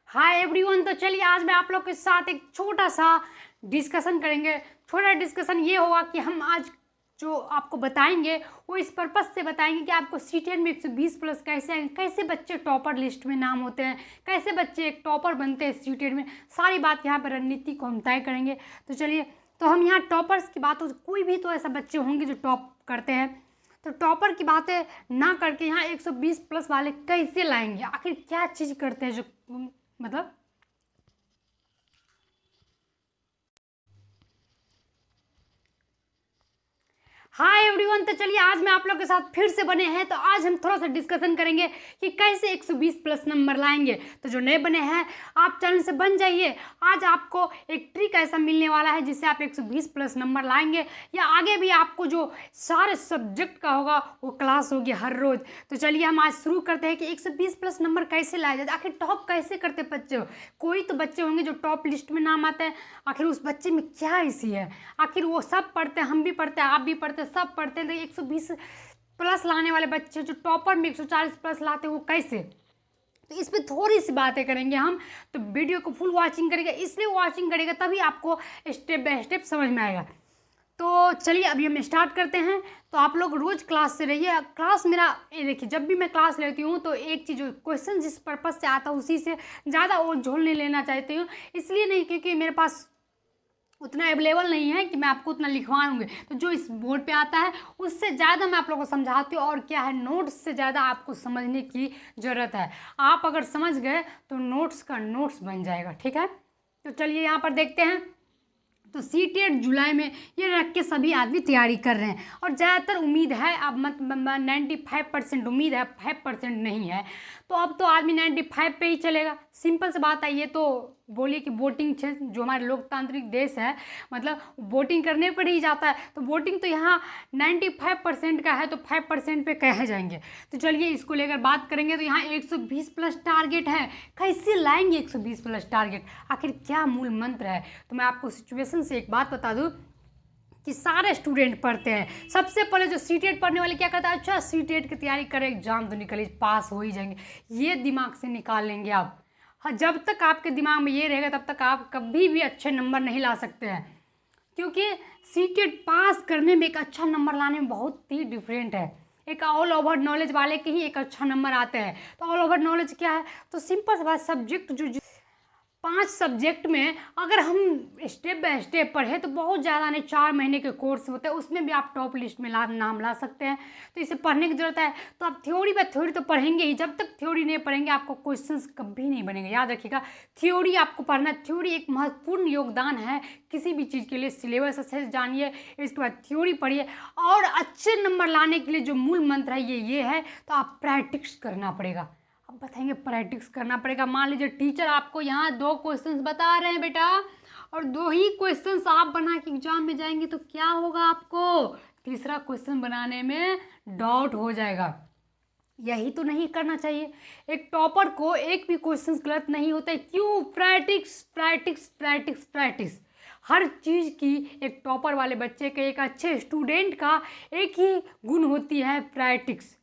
Hi everyone. तो चलिए आज मैं आप लोग के साथ एक छोटा सा डिस्कशन करेंगे। छोटा डिस्कशन ये होगा कि हम आज जो आपको बताएंगे वो इस पर्पस से बताएंगे कि आपको सीटेट में 120 प्लस कैसे आएंगे, कैसे बच्चे टॉपर लिस्ट में नाम होते हैं, कैसे बच्चे एक टॉपर बनते हैं सीटेट में। सारी बात यहाँ पर रणनीति को हम तय करेंगे। तो चलिए, तो हम यहाँ टॉपर्स की बात हो, कोई भी तो ऐसा बच्चे होंगे जो टॉप करते हैं, तो टॉपर की बातें ना करके यहाँ 120 प्लस वाले कैसे लाएंगे, आखिर क्या चीज़ करते हैं जो मतलब। Hi everyone. तो चलिए आज मैं आप लोग के साथ फिर से बने हैं, तो आज हम थोड़ा सा डिस्कशन करेंगे कि कैसे 120 प्लस नंबर लाएंगे। तो जो नए बने हैं आप चैनल से बन जाइए। आज आपको एक ट्रिक ऐसा मिलने वाला है जिससे आप 120 प्लस नंबर लाएंगे, या आगे भी आपको जो सारे सब्जेक्ट का होगा वो क्लास होगी हर रोज़। तो चलिए हम आज शुरू करते हैं कि 120 प्लस नंबर कैसे लाया जाए, आखिर टॉप कैसे करते बच्चे। कोई तो बच्चे होंगे जो टॉप लिस्ट में नाम आते हैं, आखिर उस बच्चे में क्या ऐसी है, आखिर वो सब पढ़ते हैं, हम भी पढ़ते हैं, आप भी पढ़ते हैं, सब पढ़ते हैं। तो 120 प्लस लाने वाले बच्चे जो टॉपर में 140 प्लस लाते हैं वो कैसे, तो इस पर थोड़ी सी बातें करेंगे हम। तो वीडियो को फुल वॉचिंग करेगा, इसलिए वॉचिंग करेगा तभी आपको स्टेप बाय स्टेप समझ में आएगा। तो चलिए अभी हम स्टार्ट करते हैं। तो आप लोग रोज़ क्लास से रहिए। क्लास मेरा ये देखिए, जब भी मैं क्लास लेती हूँ तो एक चीज़ क्वेश्चन जिस पर्पज़ से आता है उसी से ज़्यादा और झोल नहीं लेना चाहती हूँ। इसलिए नहीं क्योंकि मेरे पास उतना अवेलेबल नहीं है कि मैं आपको उतना लिखवाऊंगी। तो जो इस बोर्ड पे आता है उससे ज़्यादा मैं आप लोगों को समझाती हूँ, और क्या है, नोट्स से ज़्यादा आपको समझने की ज़रूरत है। आप अगर समझ गए तो नोट्स का नोट्स बन जाएगा, ठीक है। तो चलिए यहाँ पर देखते हैं। तो सीटेट जुलाई में ये रख के सभी आदमी तैयारी कर रहे हैं, और ज़्यादातर उम्मीद है, अब मत 95% उम्मीद है, 5% नहीं है। तो अब तो आदमी 95 पे ही चलेगा। सिंपल सी बात है। ये तो बोलिए कि वोटिंग जो हमारे लोकतांत्रिक देश है, मतलब वोटिंग करने पर ही जाता है। तो वोटिंग तो यहाँ 95% का है, तो 5% पे कह जाएंगे। तो चलिए इसको लेकर बात करेंगे। तो यहाँ 120 प्लस टारगेट है, कैसे लाएंगे 120 प्लस टारगेट, आखिर क्या मूल मंत्र है। तो मैं आपको सिचुएशन से एक बात बता दूँ कि सारे स्टूडेंट पढ़ते हैं। सबसे पहले जो सीटेट पढ़ने वाले क्या करता है, अच्छा सीटेट की तैयारी करें, एग्जाम तो निकले, पास हो ही जाएंगे, ये दिमाग से निकाल लेंगे आप। हाँ, जब तक आपके दिमाग में ये रहेगा तब तक आप कभी भी अच्छे नंबर नहीं ला सकते हैं, क्योंकि सीटेट पास करने में एक अच्छा नंबर लाने में बहुत ही डिफरेंट है। एक ऑल ओवर नॉलेज वाले के ही एक अच्छा नंबर आते हैं। तो ऑल ओवर नॉलेज क्या है, तो सिंपल सा बात, सब्जेक्ट जो 5 सब्जेक्ट में अगर हम स्टेप बाय स्टेप पढ़े तो बहुत ज़्यादा नहीं, 4 महीने के कोर्स होते हैं, उसमें भी आप टॉप लिस्ट में नाम ला सकते हैं। तो इसे पढ़ने की ज़रूरत है। तो आप थ्योरी बाय थ्योरी तो पढ़ेंगे ही, जब तक थ्योरी नहीं पढ़ेंगे आपको क्वेश्चंस कभी नहीं बनेंगे। याद रखिएगा, थ्योरी आपको पढ़ना है। थ्योरी एक महत्वपूर्ण योगदान है किसी भी चीज़ के लिए। सिलेबस अच्छे से जानिए, इसके बाद थ्योरी पढ़िए, और अच्छे नंबर लाने के लिए जो मूल मंत्र है ये है, तो आप प्रैक्टिस करना पड़ेगा। अब बताएंगे प्रैक्टिस करना पड़ेगा। मान लीजिए टीचर आपको यहाँ 2 क्वेश्चंस बता रहे हैं बेटा, और 2 ही क्वेश्चंस आप बना के एग्जाम में जाएंगे तो क्या होगा, आपको तीसरा क्वेश्चन बनाने में डाउट हो जाएगा। यही तो नहीं करना चाहिए। एक टॉपर को एक भी क्वेश्चन गलत नहीं होता है। क्यों? Practice practice practice practice. हर चीज़ की एक टॉपर वाले बच्चे के, एक अच्छे स्टूडेंट का एक ही गुण होती है, प्रैक्टिस।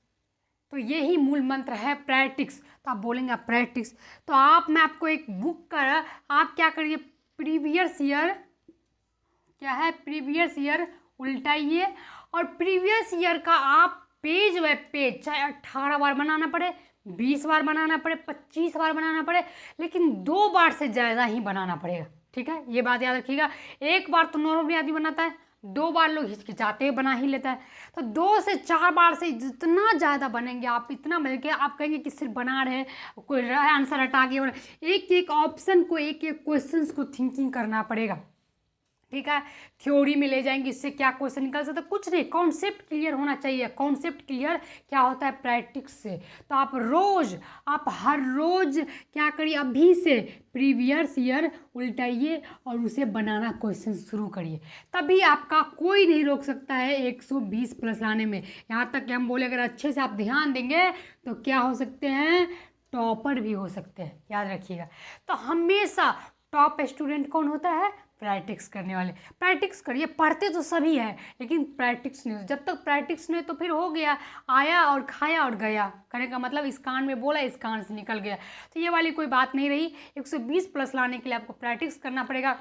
तो यही मूल मंत्र है, प्रैक्टिस। तो आप बोलेंगे प्रैक्टिस, तो मैं आपको एक बुक का, आप क्या करिए, प्रीवियस ईयर, क्या है, प्रीवियस ईयर उल्टाइए, और प्रीवियस ईयर का आप पेज बाय पेज, चाहे 18 बार बनाना पड़े, 20 बार बनाना पड़े, 25 बार बनाना पड़े, लेकिन 2 बार से ज़्यादा ही बनाना पड़ेगा, ठीक है। ये बात याद रखिएगा। एक बार तो नॉर्मली आदमी बनाता है, 2 बार लोग हिचकिचाते हुए बना ही लेता है। तो 2 से 4 बार से जितना ज़्यादा बनेंगे आप, इतना बनेंगे आप कहेंगे कि सिर्फ बना रहे, कोई आंसर हटा के, एक एक ऑप्शन को, एक एक क्वेश्चन को थिंकिंग करना पड़ेगा, ठीक है। थ्योरी में ले जाएंगे, इससे क्या क्वेश्चन निकल सकता है, कुछ नहीं, कॉन्सेप्ट क्लियर होना चाहिए। कॉन्सेप्ट क्लियर क्या होता है, प्रैक्टिस से। तो आप हर रोज क्या करिए, अभी से प्रीवियस ईयर उल्टाइए और उसे बनाना क्वेश्चन शुरू करिए, तभी आपका कोई नहीं रोक सकता है 120 प्लस लाने में। यहाँ तक कि हम बोले अगर अच्छे से आप ध्यान देंगे तो क्या हो सकते हैं, टॉपर भी हो सकते हैं, याद रखिएगा। तो हमेशा टॉप स्टूडेंट कौन होता है, प्रैक्टिस करने वाले। प्रैक्टिस करिए, पढ़ते तो सभी है लेकिन प्रैक्टिस नहीं, जब तक प्रैक्टिस नहीं तो फिर हो गया, आया और खाया और गया, कहने का मतलब इस कान में बोला इस कान से निकल गया। तो ये वाली कोई बात नहीं रही। 120 प्लस लाने के लिए आपको प्रैक्टिस करना पड़ेगा।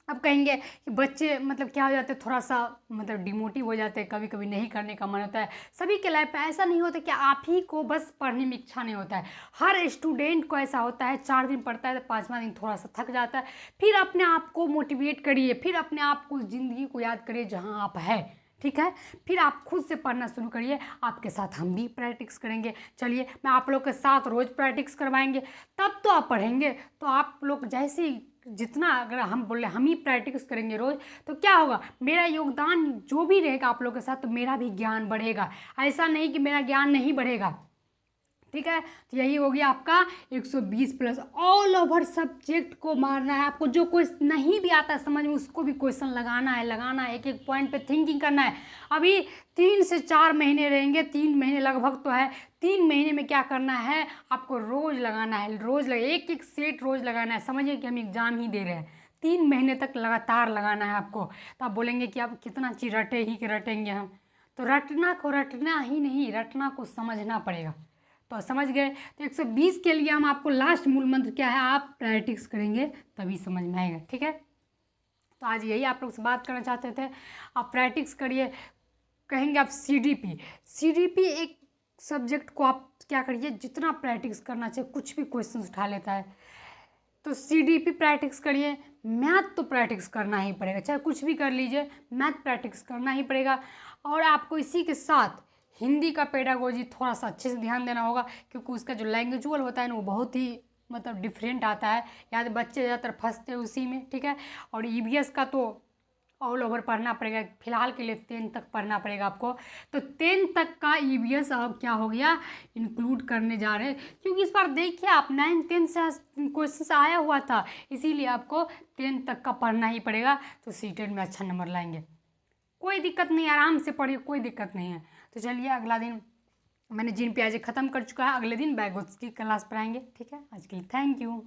अब कहेंगे कि बच्चे मतलब क्या हो जाते हैं, थोड़ा सा मतलब डिमोटिव हो जाते हैं, कभी कभी नहीं करने का मन होता है। सभी के लाइफ में ऐसा नहीं होता कि आप ही को बस पढ़ने में इच्छा नहीं होता है, हर स्टूडेंट को ऐसा होता है। 4 दिन पढ़ता है तो 5वां दिन थोड़ा सा थक जाता है। फिर अपने आप को मोटिवेट करिए, फिर अपने आप को ज़िंदगी को याद करिए जहाँ आप है, ठीक है। फिर आप खुद से पढ़ना शुरू करिए, आपके साथ हम भी प्रैक्टिस करेंगे। चलिए मैं आप लोग के साथ रोज़ प्रैक्टिस करवाएंगे, तब तो आप पढ़ेंगे। तो आप लोग जैसे ही जितना अगर हम बोले हम ही प्रैक्टिस करेंगे रोज़, तो क्या होगा, मेरा योगदान जो भी रहेगा आप लोग के साथ, तो मेरा भी ज्ञान बढ़ेगा। ऐसा नहीं कि मेरा ज्ञान नहीं बढ़ेगा, ठीक है। तो यही हो गया आपका 120 प्लस। ऑल ओवर सब्जेक्ट को मारना है आपको, जो कोई नहीं भी आता है समझ में उसको भी क्वेश्चन लगाना है, एक एक पॉइंट पे थिंकिंग करना है। अभी 3 से 4 महीने रहेंगे, 3 महीने लगभग तो है। 3 महीने में क्या करना है आपको, रोज़ लगाना है, एक एक सेट रोज़ लगाना है। समझिए कि हम एग्ज़ाम ही दे रहे हैं, 3 महीने तक लगातार लगाना है आपको। तो आप बोलेंगे कि आप कितना चीज़ रटेंगे हम, तो रटना को रटना ही नहीं, रटना को समझना पड़ेगा। तो समझ गए। तो 120 के लिए हम आपको लास्ट मूल मंत्र क्या है, आप प्रैक्टिस करेंगे तभी समझ में आएगा, ठीक है। तो आज यही आप लोग से बात करना चाहते थे, आप प्रैक्टिस करिए। कहेंगे आप सीडीपी एक सब्जेक्ट को आप क्या करिए, जितना प्रैक्टिस करना चाहिए, कुछ भी क्वेश्चन उठा लेता है, तो सीडीपी प्रैक्टिस करिए। मैथ तो प्रैक्टिस करना ही पड़ेगा, चाहे कुछ भी कर लीजिए, मैथ प्रैक्टिस करना ही पड़ेगा। और आपको इसी के साथ हिंदी का पेडागोजी थोड़ा सा अच्छे से ध्यान देना होगा, क्योंकि उसका जो लैंग्वेजुअल होता है ना वो बहुत ही मतलब डिफरेंट आता है, याद बच्चे ज़्यादातर फंसते हैं उसी में, ठीक है। और ईवीएस का तो ऑल ओवर पढ़ना पड़ेगा, फिलहाल के लिए 10 तक पढ़ना पड़ेगा आपको। तो 10 तक का ईवीएस अब क्या हो गया, इंक्लूड करने जा रहे हैं, क्योंकि इस बार देखिए आप 9 10 से क्वेश्चन आया हुआ था, इसीलिए आपको 10 तक का पढ़ना ही पड़ेगा। तो सीटेट में अच्छा नंबर लाएंगे, कोई दिक्कत नहीं, आराम से पढ़िए, कोई दिक्कत नहीं है। तो चलिए अगला दिन मैंने जिन पे आज ख़त्म कर चुका है, अगले दिन बैगोट्स की क्लास पढ़ाएंगे, ठीक है। आज के लिए थैंक यू।